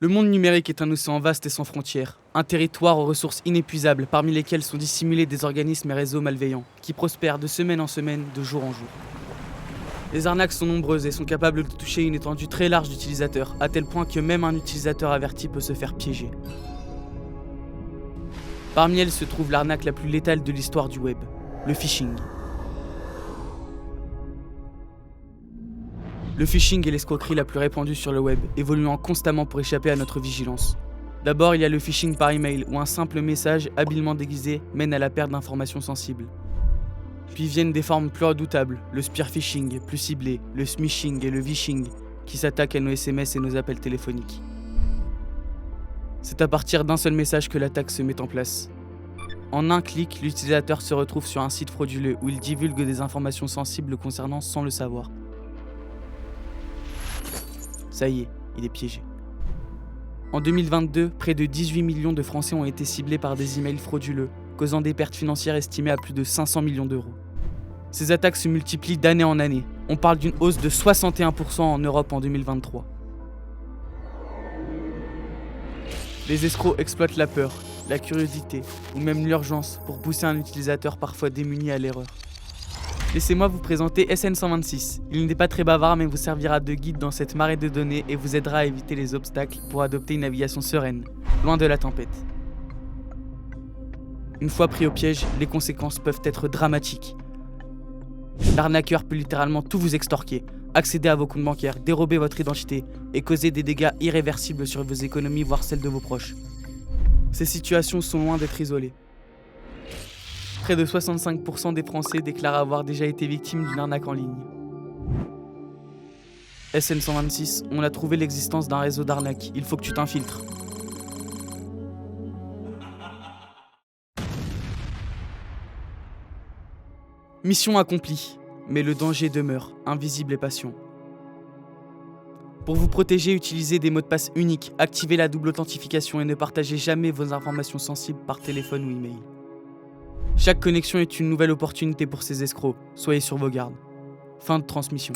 Le monde numérique est un océan vaste et sans frontières, un territoire aux ressources inépuisables parmi lesquelles sont dissimulés des organismes et réseaux malveillants, qui prospèrent de semaine en semaine, de jour en jour. Les arnaques sont nombreuses et sont capables de toucher une étendue très large d'utilisateurs, à tel point que même un utilisateur averti peut se faire piéger. Parmi elles se trouve l'arnaque la plus létale de l'histoire du web, le phishing. Le phishing est l'escroquerie la plus répandue sur le web, évoluant constamment pour échapper à notre vigilance. D'abord, il y a le phishing par email, où un simple message, habilement déguisé, mène à la perte d'informations sensibles. Puis viennent des formes plus redoutables, le spear phishing, plus ciblé, le smishing et le vishing, qui s'attaquent à nos SMS et nos appels téléphoniques. C'est à partir d'un seul message que l'attaque se met en place. En un clic, l'utilisateur se retrouve sur un site frauduleux où il divulgue des informations sensibles le concernant sans le savoir. Ça y est, il est piégé. En 2022, près de 18 millions de Français ont été ciblés par des emails frauduleux, causant des pertes financières estimées à plus de 500 millions d'euros. Ces attaques se multiplient d'année en année. On parle d'une hausse de 61% en Europe en 2023. Les escrocs exploitent la peur, la curiosité ou même l'urgence pour pousser un utilisateur parfois démuni à l'erreur. Laissez-moi vous présenter SN126. Il n'est pas très bavard mais vous servira de guide dans cette marée de données et vous aidera à éviter les obstacles pour adopter une navigation sereine, loin de la tempête. Une fois pris au piège, les conséquences peuvent être dramatiques. L'arnaqueur peut littéralement tout vous extorquer, accéder à vos comptes bancaires, dérober votre identité et causer des dégâts irréversibles sur vos économies voire celles de vos proches. Ces situations sont loin d'être isolées. Près de 65% des Français déclarent avoir déjà été victimes d'une arnaque en ligne. SN126, on a trouvé l'existence d'un réseau d'arnaques, il faut que tu t'infiltres. Mission accomplie, mais le danger demeure, invisible et patient. Pour vous protéger, utilisez des mots de passe uniques, activez la double authentification et ne partagez jamais vos informations sensibles par téléphone ou email. Chaque connexion est une nouvelle opportunité pour ces escrocs, soyez sur vos gardes. Fin de transmission.